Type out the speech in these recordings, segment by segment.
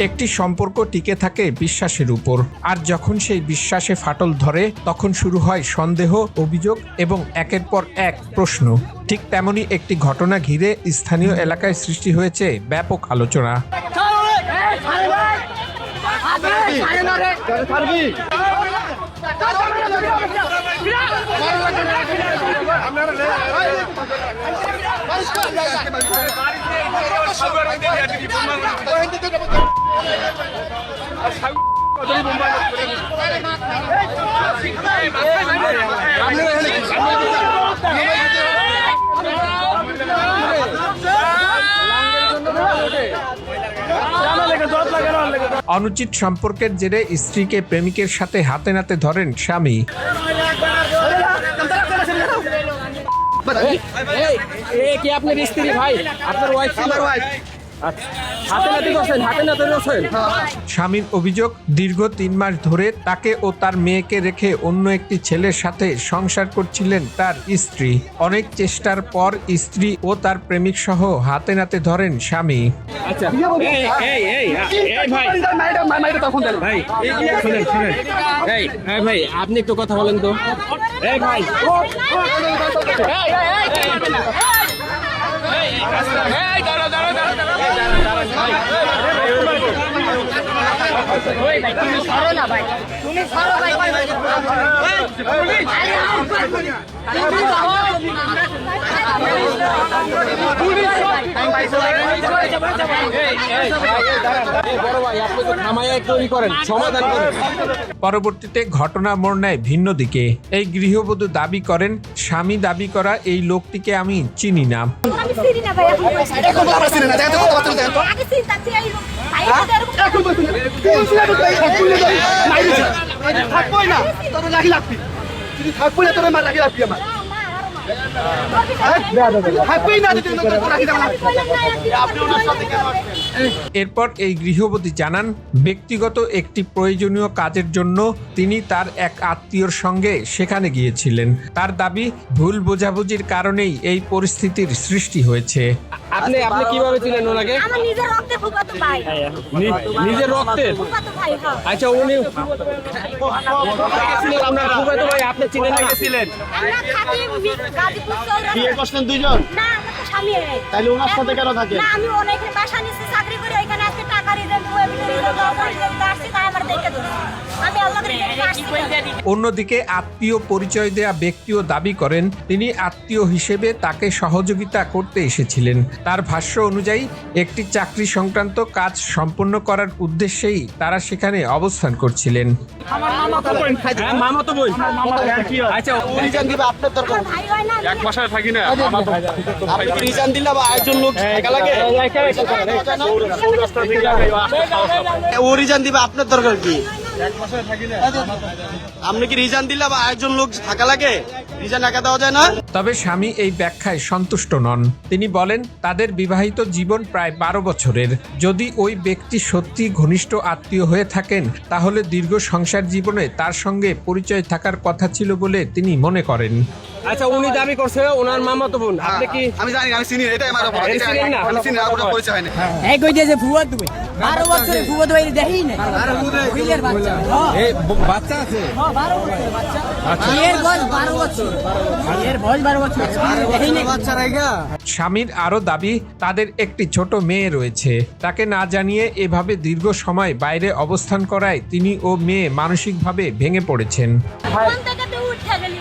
একটি সম্পর্ক টিকে থাকে বিশ্বাসের উপর, আর যখন সেই বিশ্বাসে ফাটল ধরে তখন শুরু হয় সন্দেহ, অভিযোগ এবং একের পর এক প্রশ্ন। ঠিক তেমনই একটি ঘটনা ঘিরে স্থানীয় এলাকায় সৃষ্টি হয়েছে ব্যাপক আলোচনা। অনুচিত সম্পর্কের জেরে স্ত্রীকে প্রেমিকের সাথে হাতে নাতে ধরেন স্বামী। আপনার স্ত্রী ভাই, আপনার ওয়াইফ, আমার ওয়াইফ। স্বামীর অভিযোগ, দীর্ঘ 3 মাস ধরে তাকে ও তার মেয়েকে রেখে অন্য একটি ছেলের সাথে সংসার করছিলেন তার স্ত্রী। অনেক চেষ্টার পর স্ত্রী ও তার প্রেমিক সহ হাতে নাতে ধরেন স্বামী। ভাই আপনি একটু কথা বলেন তো। ভাই পরবর্তীতে ঘটনা মোড় নেয় ভিন্ন দিকে। এই গৃহবধূ দাবি করেন, স্বামী দাবি করা এই লোকটিকে আমি চিনি না। এরপর এই গৃহবধূ জানান, ব্যক্তিগত একটি প্রয়োজনীয় কাজের জন্য তিনি তার এক আত্মীয়র সঙ্গে সেখানে গিয়েছিলেন। তার দাবি, ভুল বোঝাবুঝির কারণেই এই পরিস্থিতির সৃষ্টি হয়েছে। আপনি কিভাবে ছিলেন ওনাকে? আমার নিজের রক্তের ফুফাতো ভাই। নিজের রক্তের? ফুফাতো ভাই, হ্যাঁ। আচ্ছা, উনি আপনার ফুফাতো ভাই, আপনি চিনেন না? ছিলেন। আমরা থাকি গাজীপুর চৌরাস্তা। বিয়ে করছেন দুইজন? না, আমরা তো স্বামী। তাহলে ওনার সাথে কেন থাকে? না, আমি অনেক বাসা নিচে চাকরি করি, ওইখানে আজকে টাকা রিজার্ভ করে আসছি, তাই আমার দেখে দিচ্ছি। আমি আল্লাহকে আসছি। অন্যদিকে আত্মীয় পরিচয় দেয়া ব্যক্তিও দাবি করেন, তিনি আত্মীয় হিসেবে তাকে সহযোগিতা করতে এসেছিলেন। তার ভাষ্য অনুযায়ী একটি চাকরি সংক্রান্ত কাজ সম্পন্ন করার উদ্দেশ্যেই তারা সেখানে অবস্থান করছিলেন। মামাতো বোন। আচ্ছা, রিজান দিবা আপনার দরকার? আমার ভাই হয় না। এক বাসায় থাকি না। আপনি কি রিজান দিলা বা একজন লোক একা লাগে? ও রিজান দিবা আপনার দরকার কি? আপনি কি রিজান দিলা বা একজন লোক থাকা লাগে? রিজান একা দেওয়া যায় না? তবে স্বামী এই ব্যাখ্যায় সন্তুষ্ট নন। তিনি বলেন, তাদের বিবাহিত জীবন প্রায় 12 বছরের। যদি ওই ব্যক্তি সত্যি ঘনিষ্ঠ আত্মীয় হয়ে থাকেন, তাহলে দীর্ঘ সংসার জীবনে তার সঙ্গে পরিচয় থাকার কথা ছিল বলে তিনি মনে করেন। আচ্ছা, উনি দাবি করছে ওনার মামাতো বোন। আপনি কি? আমি জানি, আমি চিনি, এটাই আমার অপরাধ। এটা চিনেন না? আমি চিনি না, আপনার পরিচয় হয় না। এই কইতে যে ফুয়া তুমি 12 বছরে ফুয়া তো এই দেখিই না। বিলের বাচ্চা। এই বাচ্চা আছে? হ্যাঁ, 12 বছরের বাচ্চা। এর বয়স 12 বছর। এর বয়স 12 বছর। দেখিই না বাচ্চা রাইগা। স্বামীর আরো দাবি, তাদের একটি ছোট মেয়ে রয়েছে। তাকে না জানিয়ে এভাবে দীর্ঘ সময় বাইরে অবস্থান করায় তিনি ও মেয়ে মানসিকভাবে ভেঙে পড়েছেন। মন থেকে তুই উঠে গেলি।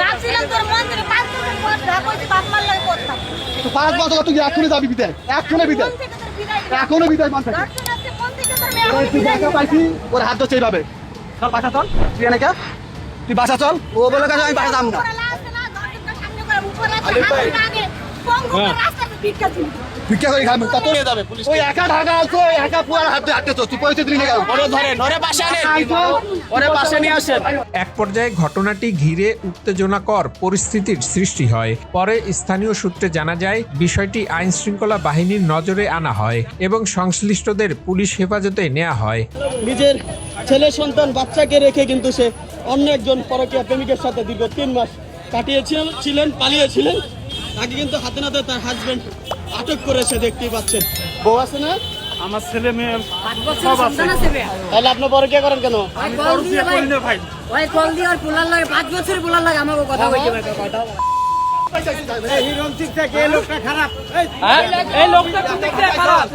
ভাবছিলাম তোর মন থেকে 5 বছর পর ঢাকা হইতে বাপ মার লাগে করতাম। তো 5 বছর তুই এখনই যাবি বিদায়? এখনই বিদায়? মন থেকে তোর বিদায়। এখনো বিদায় মান থাকে? দর্শন আছে, মন থেকে তোর মেয়ে তুই দেখা পাইছি, ওর হাত ধরছে এইভাবে। চল বাসা চল, তুই এনে কে? তুই বাসা চল। ও বলে গেছে আমি বাসা যাবো না। উপরে আছে না, দর্শনটা সামনে করে উপরে আছে, হাতের আগে পঙ্গু রাস্তাতে ভিক্ষা দিবি। ভিক্ষা করে খাবে তা তো যাবে পুলিশ ওই একা ঢাকা আছে একা পুরো হাতে তো তুই পয়সা দিলি না কেন ওরে ধরেন ওরে বাসা নেন ওরে বাসা নিয়ে আসেন এক পর্যায়ে ঘটনাটি ঘিরে উত্তেজনাকর পরিস্থিতির সৃষ্টি হয়। পরে স্থানীয় সূত্রে জানা যায় বিষয়টি আইন শৃঙ্খলা বাহিনীর নজরে আনা হয় এবং সংশ্লিষ্টদের পুলিশ হেফাজতে নেওয়া হয়। নিজের ছেলে সন্তান বাচ্চাকে রেখে কিন্তু সে অন্য একজন পরকীয়া প্রেমিকের সাথে দীর্ঘ 3 মাস কাটিয়েছিলেন পালিয়েছিলেন। তাকে কিন্তু হাতে নাতে তার হাজবেন্ড আটক করেছে, দেখতেই পাচ্ছেন। বউ আছে না? আমার ছেলে মেয়ে 5 বছর সন্তান আছে বে তাহলে আপনি পরকীয়া করেন কেন? আমি কল দিয়ে ভাই ওই কল দিয়ে আর পোলার লাগে 5 বছর পোলার লাগে আমাকে কথা কইতে ভাই কথা এই রঞ্জিত থেকে এই লোকটা খারাপ এই লোকটা কোন দিক থেকে খারাপ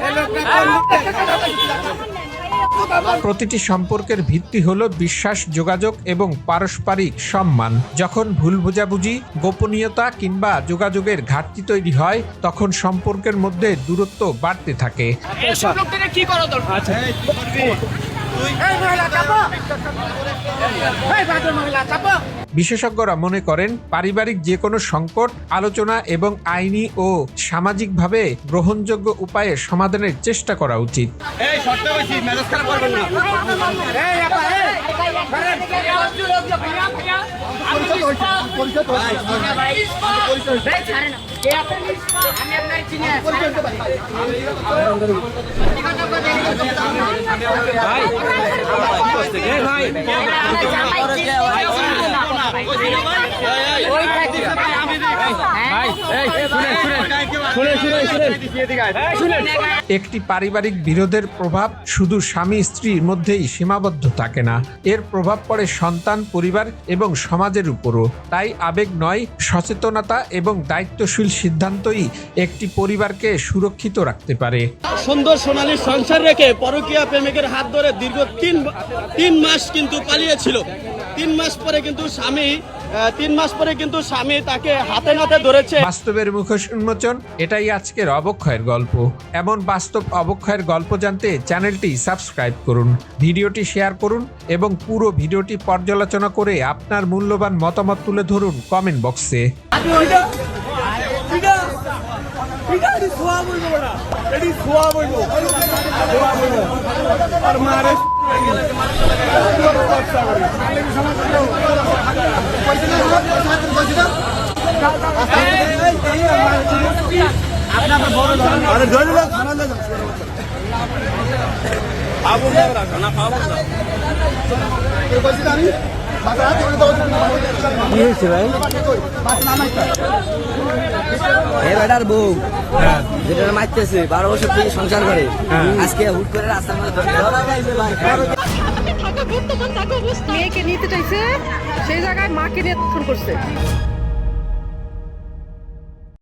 প্রতিটি সম্পর্কের ভিত্তি হলো বিশ্বাস, যোগাযোগ এবং পারস্পরিক সম্মান। যখন ভুল বোঝাবুঝি, গোপনীয়তা কিংবা যোগাযোগের ঘাটতি তৈরি হয় তখন সম্পর্কের মধ্যে দূরত্ব বাড়তে থাকে। এসব লোকটাকে কি করা দরকার আচ্ছা বিশেষজ্ঞরা মনে করেন পারিবারিক যে কোনো সংকট আলোচনা এবং আইনি ও সামাজিকভাবে গ্রহণযোগ্য উপায়ে সমাধানের চেষ্টা করা উচিত। এই শর্টটা হইছি মেজাজ খারাপ করবেন না এই আপা একটি পারিবারিক বিরোধের প্রভাব শুধু স্বামী স্ত্রীর মধ্যেই সীমাবদ্ধ থাকে না, এর প্রভাব পড়ে সন্তান, পরিবার এবং সমাজের উপরও। তাই আবেগ নয়, সচেতনতা এবং দায়িত্বশীল সিদ্ধান্তই একটি পরিবারকে সুরক্ষিত রাখতে পারে। সুন্দর সোনালী সংসার রেখে পরকীয়া প্রেমিকের হাত ধরে দীর্ঘ 3 মাস কিন্তু পালিয়েছিল। 3 মাস পরে কিন্তু স্বামী তাকে হাতে নাতে ধরেছে। বাস্তবের মুখোশ উন্মোচন, এটাই আজকের অবক্ষয়ের গল্প। এমন বাস্তব অবক্ষয়ের গল্প জানতে চ্যানেলটি সাবস্ক্রাইব করুন, ভিডিওটি শেয়ার করুন এবং পুরো ভিডিওটি পর্যালোচনা করে আপনার মূল্যবান মতামত তুলে ধরুন কমেন্ট বক্সে। বেটার বউ যেটা মারতেছে 12 বছর থেকে সংসার করে আজকে হুট করে রাস্তার মধ্যে মেয়েকে নিতে চাইছে, সেই জায়গায় মাকে নিয়ে ফোন করছে।